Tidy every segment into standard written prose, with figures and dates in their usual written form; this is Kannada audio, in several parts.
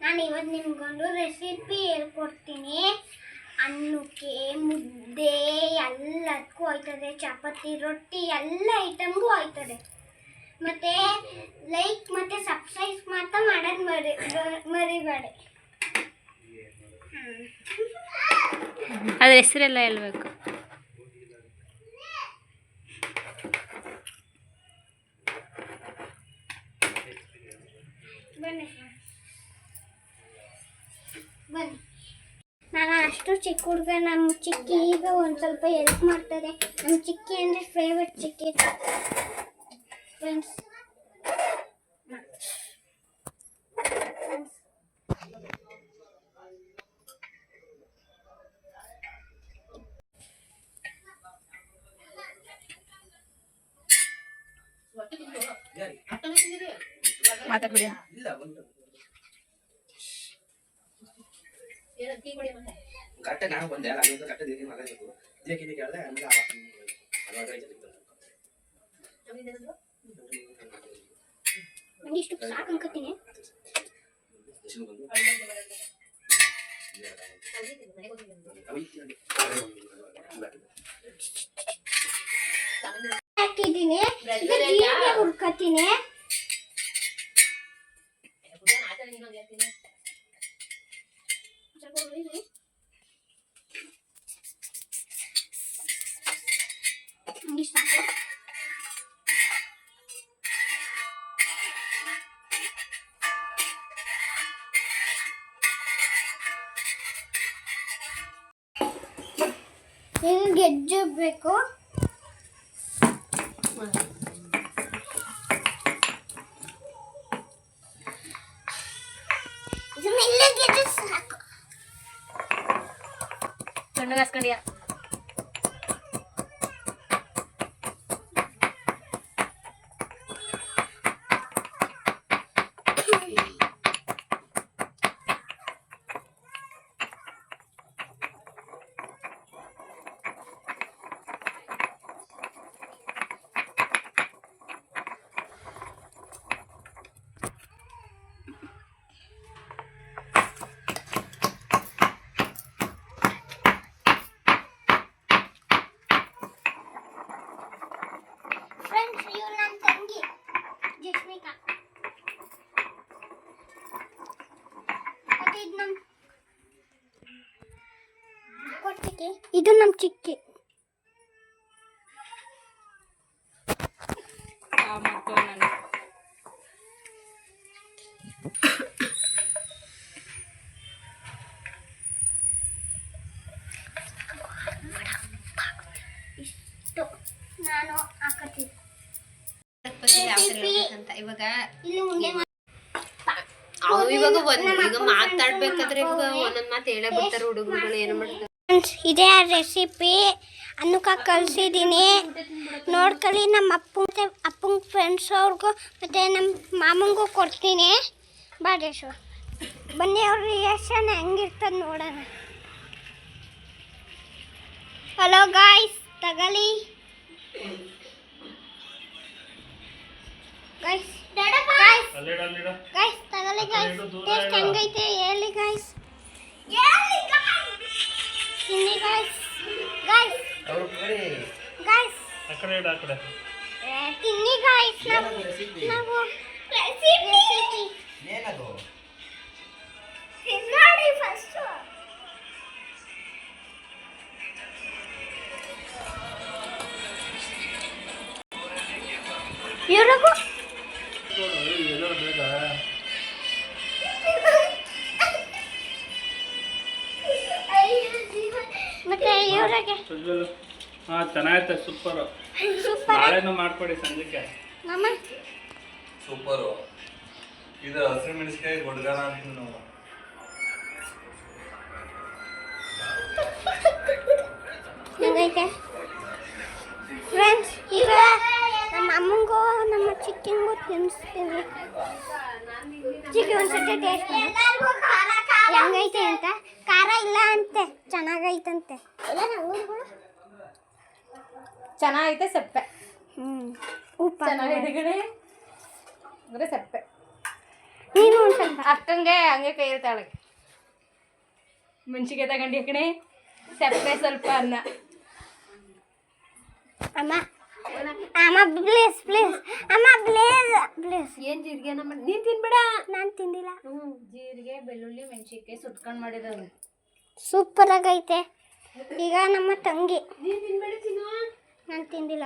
ನಾನು ಇವತ್ತು ನಿಮ್ಗೊಂದು ರೆಸಿಪಿ ಹೇಳ್ಕೊಡ್ತೀನಿ. ಅನ್ನಕ್ಕೆ ಮುದ್ದೆ ಎಲ್ಲದಕ್ಕೂ ಆಯ್ತದೆ, ಚಪಾತಿ ರೊಟ್ಟಿ ಎಲ್ಲ ಐಟಮ್ಗೂ ಆಯ್ತದೆ. ಮತ್ತು ಲೈಕ್ ಮತ್ತು ಸಬ್ಸ್ಕ್ರೈಬ್ ಮಾತ್ರ ಮಾಡೋದು ಮರಿಬೇಡಿ. ಅದ್ರ ಹೆಸರೆಲ್ಲ ಹೇಳ್ಬೇಕು. ಬನ್ನಿ ಬನ್ನಿ. ನಾನು ಅಷ್ಟು ಚಿಕ್ಕ ಹುಡುಗ, ನಮ್ಮ ಚಿಕ್ಕಿ ಈಗ ಒಂದು ಸ್ವಲ್ಪ ಹೆಲ್ಪ್ ಮಾಡ್ತದೆ. ನಮ್ಮ ಚಿಕ್ಕಿ ಅಂದರೆ ಫೇವ್ರೆಟ್ ಚಿಕ್ಕಿ ಫ್ರೆಂಡ್ಸ್. ಮಾತಾಡ್ಬಿಡಿ. ಕರೆಕ್ಟ್ ನಾನು ಬಂದೆ ಅಲ್ಲ, ಅಲ್ಲಿ ಕರೆಕ್ಟ್ ದೇವಿ ಮಾತಾಡಬೇಕು. ದೇಕಿನಿ ಕೇಳಿದೆ ಆಮೇಲೆ ಇಷ್ಟು ಸಾಕು ಅನ್ಕೋತೀನಿ. ಹಾಕಿದ್ದೀನಿ, ಹುರ್ಕತೀನಿ. ಈಗ ಗೆಜ್ಜಬೇಕು. ಸಾಕು ಸಣ್ಣಗಾಸ್ಕೊಂಡಿಯ ಇದು ನಮ್ಮ ಚಿಕ್ಕಿ. ಇಷ್ಟು ನಾನು ಹಾಕತ್ತೀನಿ. ಇವಾಗ ಮಾತಾಡ್ಬೇಕಾದ್ರೆ ಒಂದೊಂದ್ ಮಾತು ಹೇಳೇ ಬಿಡ್ತಾರೆ ಹುಡುಗರುಗಳು. ಏನು ಮಾಡ್ತಾರೆ ಇದೇ ರೆಸಿಪಿ ಅನ್ನಕ್ಕೆ ಕಲಿಸಿದ್ದೀನಿ, ನೋಡ್ಕೊಳ್ಳಿ. ನಮ್ಮ ಅಪ್ಪಂಗೆ ಫ್ರೆಂಡ್ಸ್ ಅವ್ರಿಗೂ ಮತ್ತು ನಮ್ಮ ಮಾಮಂಗೂ ಕೊಡ್ತೀನಿ. ಬಾಡೇಶ್ವರ್ ಬನ್ನಿ, ಅವ್ರ ರಿಯಾಕ್ಷನ್ ಹೆಂಗಿರ್ತದೆ ನೋಡೋಣ. ಹಲೋ ಗಾಯ್ಸ್, ತಗೊಳ್ಳಿ ಗಾಯ್ಸ್. ಗಾಯ್ಸ್ ತಗೊಳ್ಳಿ ಗಾಯ್ಸ್. ಟೇಸ್ಟ್ ಹೆಂಗೈತೆ ಹೇಳಿ ಗಾಯ್ಸ್. ತಿನ್ನಿ ಗಾಯ್ಸ್. ಗಾಯ್ಸ್ ಗಾಯ್ಸ್ ತಿನ್ನಿ ಗಾಯ್ಸ್. ನಾವು ರೆಸಿಪಿ ಏನದು ನೋಡಿ ಫಸ್ಟ್. ಇವ್ರಿಗೂ ಮತ್ತೆ ಇವ್ರಿಗೆ ಚೆನ್ನಾಗೈತೆ. ಸೂಪರ್. ನಾಳೆನೂ ಮಾಡ್ಕೊಡಿ ಸಂಜೆಗೆ. ಮಾಮ ಸೂಪರು. ಇದು ಹಸಿರು ಮೆಣಸಿನಕಾಯಿ ಗೊಡ್ಗಾನ ಅಂತೀವಿ ನಾವು. ಹೆಂಗೈತೆ ಫ್ರೆಂಡ್ಸ್? ಈಗ ನಮ್ಮ ಅಮ್ಮಂಗೂ ನಮ್ಮ ಚಿಕ್ಕಿಂಗೂ ತಿನ್ನಿಸ್ತೀವಿ. ಚಿಕ್ಕಿ ಒಂದ್ಸತಿ ಟೇಸ್ಟ್ ಹೆಂಗೈತೆ ಅಂತ. ಖಾರ ಇಲ್ಲ ಅಂತೆ, ಚೆನ್ನಾಗೈತಂತೆ. ಎಲ್ಲ ನಂಗೂರುಗಳು ಚೆನ್ನಾಗೈತೆ. ಸಪ್ಪೆ ಉಪ್ಪು ಚೆನ್ನಾಗೈತೆ ಕಡೆ ಅಂದರೆ ಸಪ್ಪೆ. ನೀನು ಒಂದು ಸ್ವಲ್ಪ ಅಕ್ಕಂಗೆ ಹಂಗೆ ಕೈ ಇರ್ತಾಳೆ. ಮೆಣಸಿಗೆ ತಗೊಂಡು ಕಣೆ ಸಪ್ಪೆ ಸ್ವಲ್ಪ ಅನ್ನ. ಅಮ್ಮ ಅಮ್ಮ ಪ್ಲೀಸ್ ಪ್ಲೀಸ್ ಅಮ್ಮ ಪ್ಲೀಸ್ ಪ್ಲೀಸ್. ಏನು ಜೀರಿಗೆ ನಮ್ಮ ನೀನು ತಿನ್ಬೇಡ. ನಾನು ತಿಂದಿಲ್ಲ. ಜೀರಿಗೆ ಬೆಳ್ಳುಳ್ಳಿ ಮೆಣಸಿನ್ಕಾಯಿ ಸುಟ್ಕೊಂಡು ಮಾಡಿರೋದು ಸೂಪರ್ ಆಗೈತೆ. ಈಗ ನಮ್ಮ ತಂಗಿ ನೀನು ತಿನ್ಬೇಡ ತಿನ್ನು. ನಾನು ತಿಂದಿಲ್ಲ.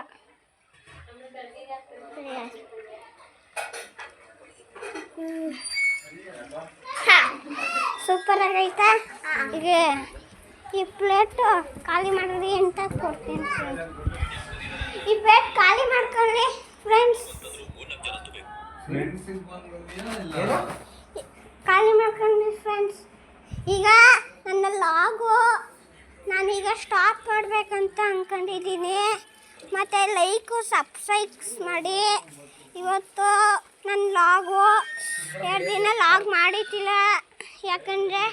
ಸೂಪರ್ ಆಗೈತಾ. ಈಗ ಈ ಪ್ಲೇಟು ಖಾಲಿ ಮಾಡಿದ್ರಿ ಅಂತ ಕೊಡ್ತೀನಿ. ಈ ಪ್ಲೇಟ್ ಖಾಲಿ ಮಾಡ್ಕೊಳ್ಳಿ ಫ್ರೆಂಡ್ಸ್. ಖಾಲಿ ಮಾಡ್ಕೊಂಡ್ರಿ ಫ್ರೆಂಡ್ಸ್. ಈಗ ನನ್ನ ಲಾಗು ನಾನೀಗ ಸ್ಟಾಪ್ ಮಾಡಬೇಕಂತ ಅಂದ್ಕೊಂಡಿದ್ದೀನಿ. ಮತ್ತು ಲೈಕು ಸಬ್ಸ್ಕ್ರೈಬ್ಸ್ ಮಾಡಿ. ಇವತ್ತು ನನ್ನ ಲಾಗು 2 ದಿನ ಲಾಗ್ ಮಾಡಿದ್ದಿಲ್ಲ, ಯಾಕಂದರೆ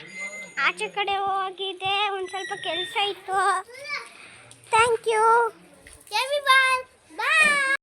ಆಚೆ ಕಡೆ ಹೋಗಿದ್ದೆ, ಒಂದು ಸ್ವಲ್ಪ ಕೆಲಸ ಇತ್ತು.